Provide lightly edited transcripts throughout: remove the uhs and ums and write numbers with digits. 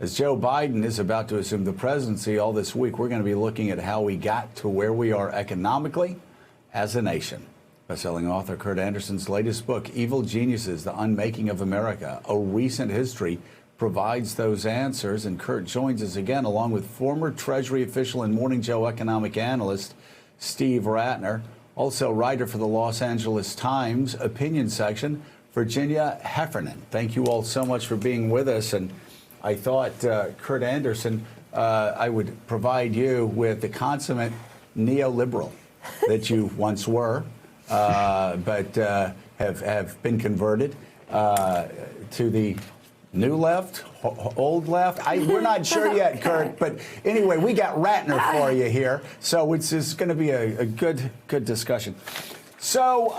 As Joe Biden is about to assume the presidency all this week, we're going to be looking at how we got to where we are economically as a nation. Bestselling author Kurt Andersen's latest book, Evil Geniuses, The Unmaking of America, A Recent History, provides those answers. And Kurt joins us again, along with former Treasury official and Morning Joe economic analyst Steve Rattner, also writer for the Los Angeles Times opinion section, Virginia Heffernan. Thank you all so much for being with us. And I thought, Kurt Andersen, I would provide you with the consummate neoliberal that you once were, but have been converted to the new left, old left. We're not sure yet, Kurt. But anyway, we got Rattner for you here, so it's going to be a good discussion. So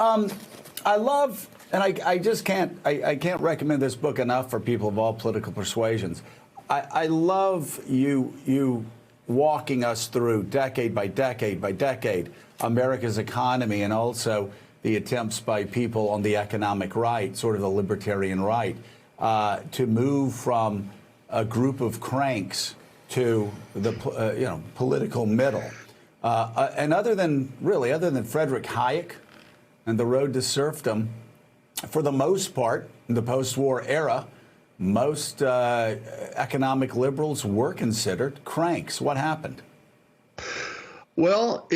I love. And I just can't recommend this book enough for people of all political persuasions. I love you walking us through decade by decade by decade America's economy, and also the attempts by people on the economic right, sort of the libertarian right, to move from a group of cranks to the political middle. And other than Frederick Hayek and the road to serfdom, for the most part, in the post-war era, most economic liberals were considered cranks. What happened? Well,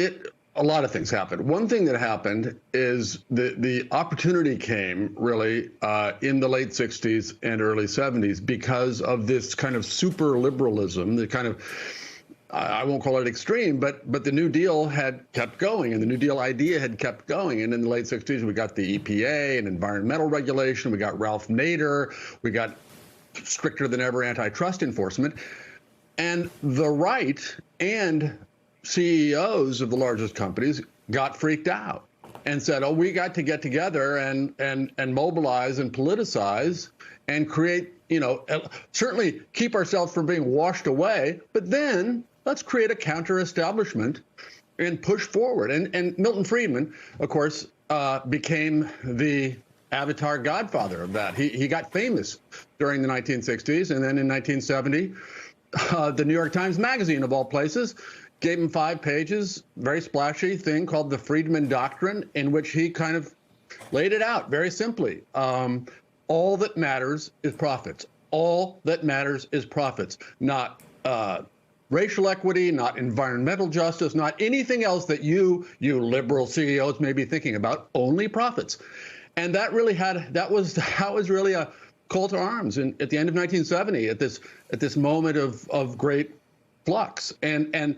a lot of things happened. One thing that happened is the opportunity came really in the late 60s and early 70s because of this kind of super liberalism, the kind of, I won't call it extreme, but the New Deal had kept going, and the New Deal idea had kept going. And in the late 60s, we got the EPA and environmental regulation. We got Ralph Nader. We got stricter than ever antitrust enforcement. And the right and CEOs of the largest companies got freaked out and said, oh, we got to get together and mobilize and politicize and create, certainly keep ourselves from being washed away, but then let's create a counter-establishment and push forward. And Milton Friedman, of course, became the avatar godfather of that. He got famous during the 1960s, and then in 1970, the New York Times Magazine, of all places, gave him 5 pages, very splashy thing called the Friedman Doctrine, in which he kind of laid it out very simply. All that matters is profits. All that matters is profits, not racial equity, not environmental justice, not anything else that you liberal CEOs may be thinking about, only profits. And that really that was really a call to arms at the end of 1970, at this moment of great flux. And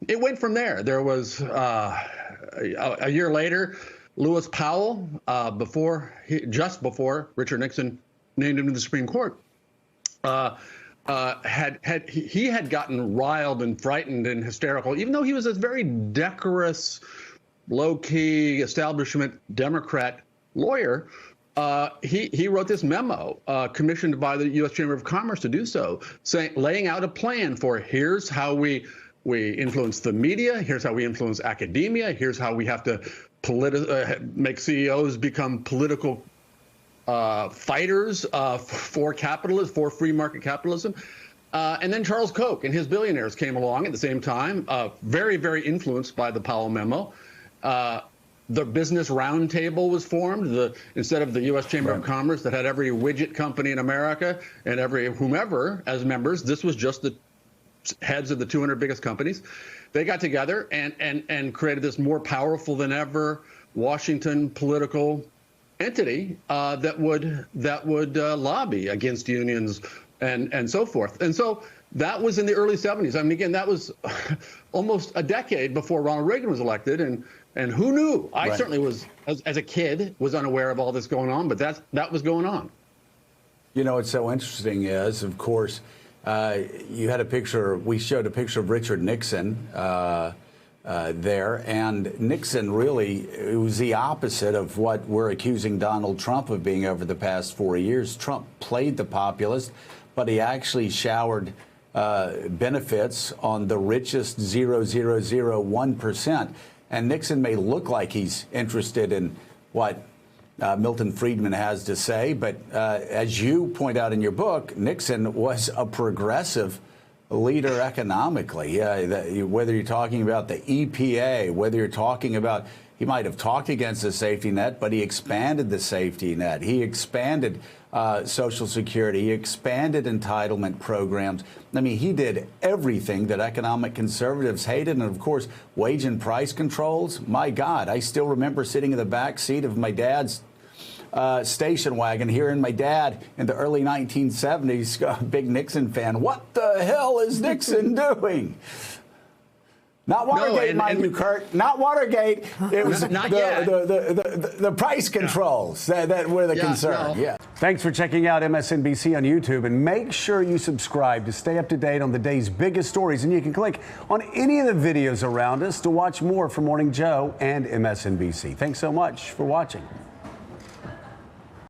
it went from there. There was a year later, Lewis Powell, just before Richard Nixon named him to the Supreme Court, he had gotten riled and frightened and hysterical, even though he was a very decorous, low-key establishment Democrat lawyer. He wrote this memo commissioned by the U.S. Chamber of Commerce to do so, laying out a plan for here's how we influence the media, here's how we influence academia, here's how we have to make CEOs become political fighters for capitalism, for free market capitalism. And then Charles Koch and his billionaires came along at the same time, very, very influenced by the Powell memo. The Business Roundtable was formed. Instead of the U.S. Chamber of Commerce that had every widget company in America and every whomever as members, this was just the heads of the 200 biggest companies. They got together and created this more powerful than ever Washington political entity that would lobby against unions and so forth. And so that was in the early 70s. I mean, again, that was almost a decade before Ronald Reagan was elected. And who knew? I certainly was, as a kid, was unaware of all this going on, but that was going on. You know, what's so interesting is, of course, you had a picture, we showed a picture of Richard Nixon there, and Nixon really, it was the opposite of what we're accusing Donald Trump of being over the past 4 years. Trump played the populist, but he actually showered benefits on the richest 0.001%. And Nixon may look like he's interested in what Milton Friedman has to say. But as you point out in your book, Nixon was a progressive leader economically. Whether you're talking about the EPA, whether you're talking about, he might have talked against the safety net, but he expanded the safety net. He expanded Social Security. He expanded entitlement programs. I mean, he did everything that economic conservatives hated. And of course, wage and price controls. My God, I still remember sitting in the back seat of my dad's station wagon, hearing my dad in the early 1970s, a big Nixon fan. What the hell is Nixon doing? Not Watergate, mind you, Kurt. Not Watergate. It was not yet. The price controls that were the concern. No. Yeah. Thanks for checking out MSNBC on YouTube, and make sure you subscribe to stay up to date on the day's biggest stories. And you can click on any of the videos around us to watch more from Morning Joe and MSNBC. Thanks so much for watching.